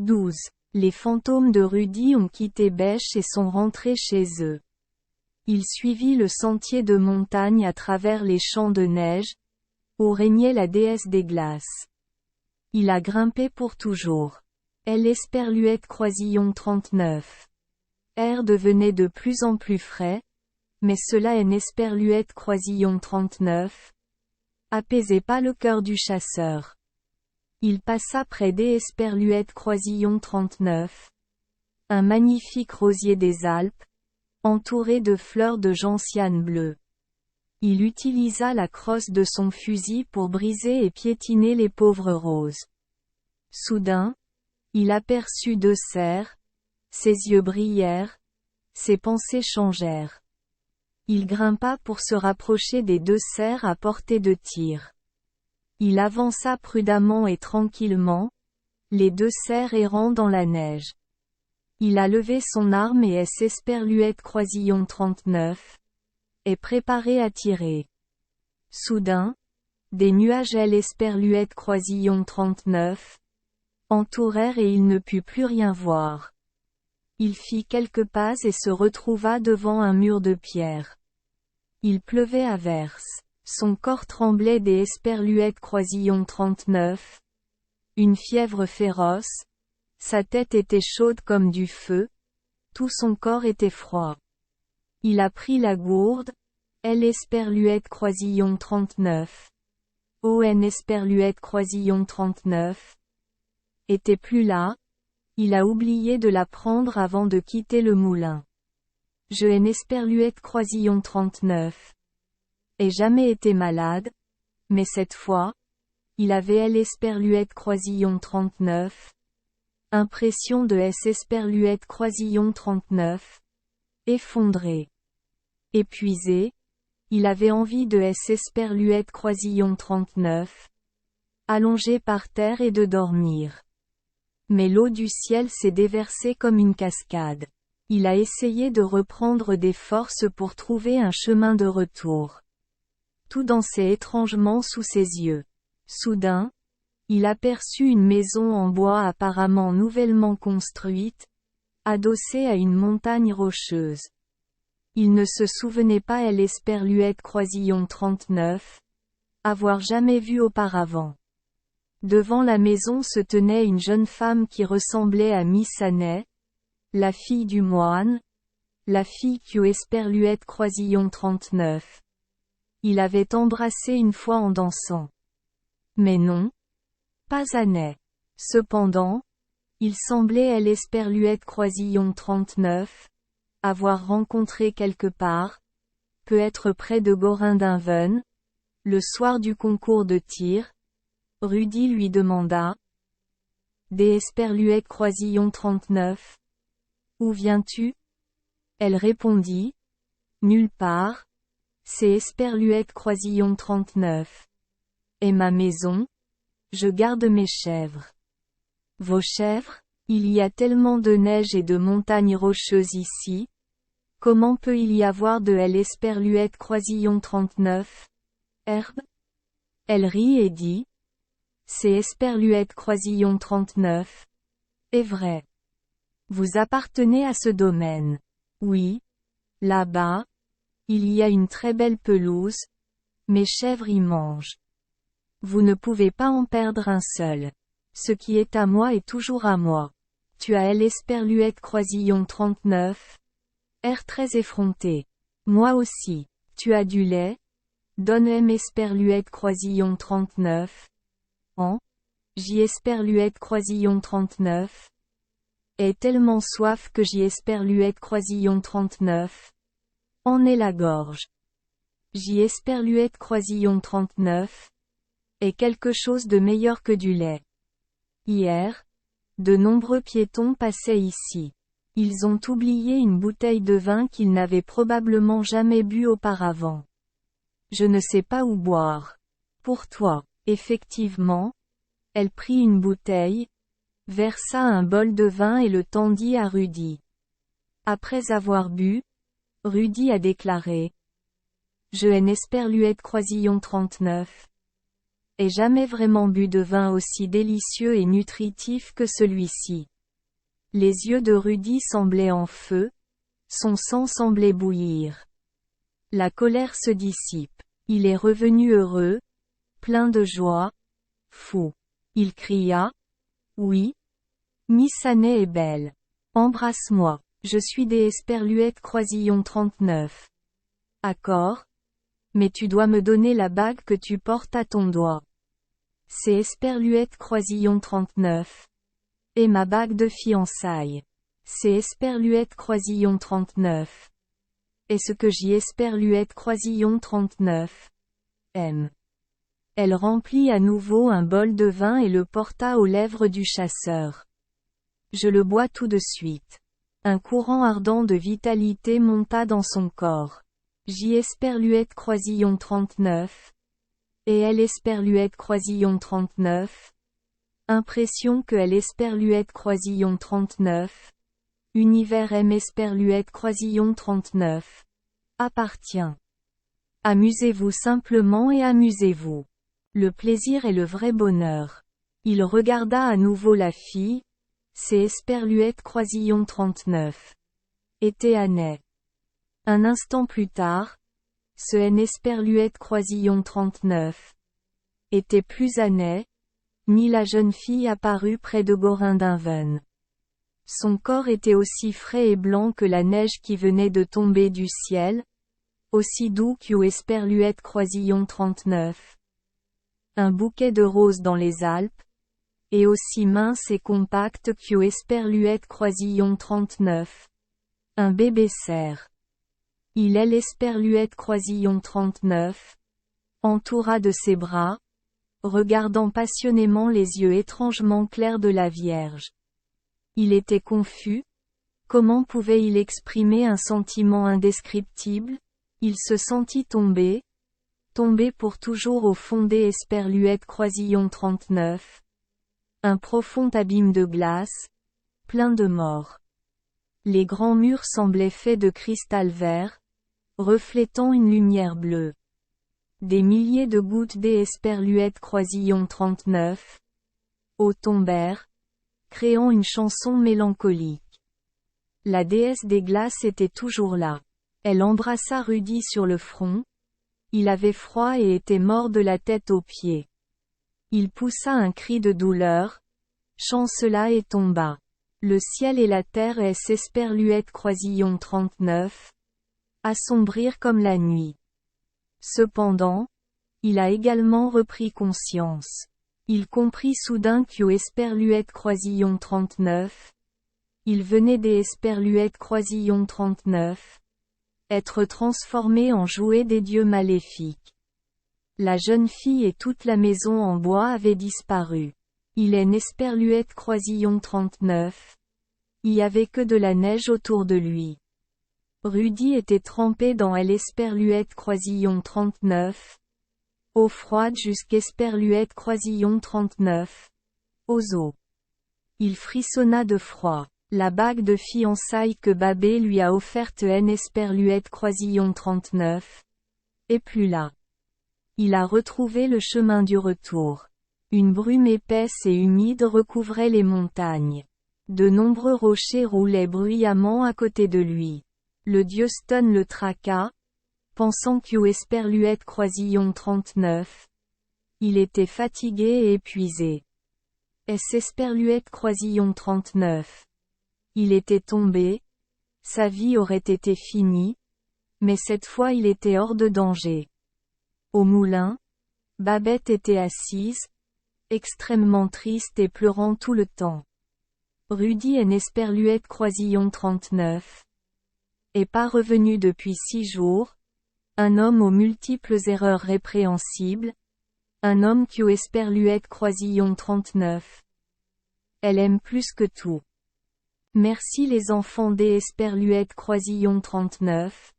12. Les fantômes de Rudy ont quitté Bêche et sont rentrés chez eux. Il suivit le sentier de montagne à travers les champs de neige, où régnait la déesse des glaces. Il a grimpé pour toujours. Elle Esperluette Croisillon 39. Air devenait de plus en plus frais, mais cela est Esperluette Croisillon 39. Apaisait pas le cœur du chasseur. Il passa près des Esperluette Croisillon 39. Un magnifique rosier des Alpes, entouré de fleurs de gentiane bleue. Il utilisa la crosse de son fusil pour briser et piétiner les pauvres roses. Soudain, il aperçut deux cerfs, ses yeux brillèrent, ses pensées changèrent. Il grimpa pour se rapprocher des deux cerfs à portée de tir. Il avança prudemment et tranquillement, les deux cerfs errant dans la neige. Il a levé son arme et Esperluette Croisillon 39, est préparé à tirer. Soudain, des nuages Esperluette Croisillon 39, entourèrent et il ne put plus rien voir. Il fit quelques pas et se retrouva devant un mur de pierre. Il pleuvait à verse. Son corps tremblait des Esperluette Croisillon 39. Une fièvre féroce. Sa tête était chaude comme du feu. Tout son corps était froid. Il a pris la gourde. Esperluette Croisillon 39. Esperluette Croisillon 39. Était plus là. Il a oublié de la prendre avant de quitter le moulin. Esperluette Croisillon 39. Et jamais été malade, mais cette fois, il avait Esperluette Croisillon 39. Impression de Esperluette Croisillon 39. Effondré. Épuisé, il avait envie de Esperluette Croisillon 39. Allongé par terre et de dormir. Mais l'eau du ciel s'est déversée comme une cascade. Il a essayé de reprendre des forces pour trouver un chemin de retour. Tout dansait étrangement sous ses yeux. Soudain, il aperçut une maison en bois apparemment nouvellement construite, adossée à une montagne rocheuse. Il ne se souvenait pas Esperluette Croisillon 39, avoir jamais vu auparavant. Devant la maison se tenait une jeune femme qui ressemblait à Miss Annet, la fille du moine, la fille que Esperluette Croisillon 39. Il avait embrassé une fois en dansant. Mais non. Pas Annet. Cependant, il semblait Esperluette Croisillon 39, avoir rencontré quelque part, peut être près de Gorindinven, le soir du concours de tir. Rudy lui demanda. Des Esperluette Croisillon 39. Où viens-tu? Elle répondit. Nulle part. C'est Esperluette Croisillon 39. Et ma maison? Je garde mes chèvres. Vos chèvres? Il y a tellement de neige et de montagnes rocheuses ici. Comment peut il y avoir de Esperluette Croisillon 39? Herbe? Elle rit et dit. C'est Esperluette Croisillon 39. Est vrai. Vous appartenez à ce domaine. Oui. Là-bas. Il y a une très belle pelouse. Mes chèvres y mangent. Vous ne pouvez pas en perdre un seul. Ce qui est à moi est toujours à moi. Tu as Esperluette Croisillon 39. Air très effronté. Moi aussi. Tu as du lait? Donne Esperluette Croisillon 39. Esperluette Croisillon 39. Est tellement soif que Esperluette Croisillon 39. En est la gorge. Esperluette Croisillon 39. Est quelque chose de meilleur que du lait. Hier, de nombreux piétons passaient ici. Ils ont oublié une bouteille de vin qu'ils n'avaient probablement jamais bu auparavant. Je ne sais pas où boire. Pour toi. Effectivement. Elle prit une bouteille, versa un bol de vin et le tendit à Rudy. Après avoir bu, Rudy a déclaré. Esperluette Croisillon 39. Ai jamais vraiment bu de vin aussi délicieux et nutritif que celui-ci. Les yeux de Rudy semblaient en feu, son sang semblait bouillir. La colère se dissipe. Il est revenu heureux, plein de joie, fou. Il cria, « Oui, Miss Anney est belle. Embrasse-moi. Je suis des Esperluètes Croisillon 39. Accord? Mais tu dois me donner la bague que tu portes à ton doigt. C'est Esperluète Croisillon 39. Et ma bague de fiançailles. C'est Esperluète Croisillon 39. Est-ce que j'y Esperluète Croisillon 39? M. Elle remplit à nouveau un bol de vin et le porta aux lèvres du chasseur. Je le bois tout de suite. Un courant ardent de vitalité monta dans son corps. J'y Esperluète Croisillon 39. Et elle Esperluète Croisillon 39. Impression que elle Esperluète Croisillon 39. Univers M Esperluète Croisillon 39. Appartient. Amusez-vous simplement et amusez-vous. Le plaisir est le vrai bonheur. Il regarda à nouveau la fille. C'est Esperluète Croisillon 39. Était Anney. Un instant plus tard, ce N Esperluète Croisillon 39. Était plus Anney, ni la jeune fille apparut près de Gorindinven. Son corps était aussi frais et blanc que la neige qui venait de tomber du ciel, aussi doux qu'U Esperluète Croisillon 39. Un bouquet de roses dans les Alpes, et aussi mince et compact qu'U Esperluète Croisillon 39. Un bébé cerf. Il est l'Esperluète Croisillon 39. Entoura de ses bras, regardant passionnément les yeux étrangement clairs de la Vierge. Il était confus. Comment pouvait-il exprimer un sentiment indescriptible? Il se sentit tomber pour toujours au fond des Esperluète Croisillon 39. Un profond abîme de glace, plein de morts. Les grands murs semblaient faits de cristal vert, reflétant une lumière bleue. Des milliers de gouttes des Esperluète Croisillon 39. Eau tombèrent, créant une chanson mélancolique. La déesse des glaces était toujours là. Elle embrassa Rudy sur le front. Il avait froid et était mort de la tête aux pieds. Il poussa un cri de douleur, chancela et tomba. Le ciel et la terre Esperluète Croisillon 39. Assombrirent comme la nuit. Cependant, il a également repris conscience. Il comprit soudain qu'U Esperluète Croisillon 39. Il venait des Esperluète Croisillon 39. Être transformé en jouet des dieux maléfiques. La jeune fille et toute la maison en bois avaient disparu. Il est Esperluète Croisillon 39. Il n'y avait que de la neige autour de lui. Rudy était trempé dans l'Esperluète Croisillon 39. Eau froide jusqu'Esperluète Croisillon 39. Aux eaux. Il frissonna de froid. La bague de fiançailles que Babé lui a offerte N Esperluète Croisillon 39. est plus là. Il a retrouvé le chemin du retour. Une brume épaisse et humide recouvrait les montagnes. De nombreux rochers roulaient bruyamment à côté de lui. Le dieu Stone le traqua, pensant qu'U Esperluète Croisillon 39. Il était fatigué et épuisé. S Esperluète Croisillon 39. Il était tombé. Sa vie aurait été finie. Mais cette fois il était hors de danger. Au moulin, Babette était assise, extrêmement triste et pleurant tout le temps. Rudy N Esperluète Croisillon 39. Est pas revenu depuis 6 jours. Un homme aux multiples erreurs répréhensibles. Un homme qu'U Esperluète Croisillon 39. Elle aime plus que tout. Merci les enfants des Esperluète Croisillon 39.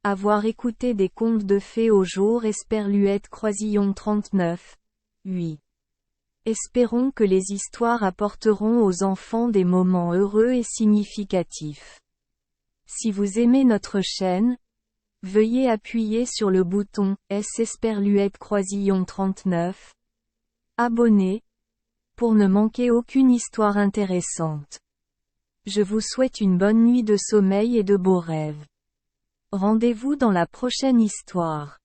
Avoir écouté des contes de fées au jour Esperluète Croisillon 39. Oui. Espérons que les histoires apporteront aux enfants des moments heureux et significatifs. Si vous aimez notre chaîne, veuillez appuyer sur le bouton S Esperluète Croisillon 39 Abonnez, pour ne manquer aucune histoire intéressante. Je vous souhaite une bonne nuit de sommeil et de beaux rêves. Rendez-vous dans la prochaine histoire.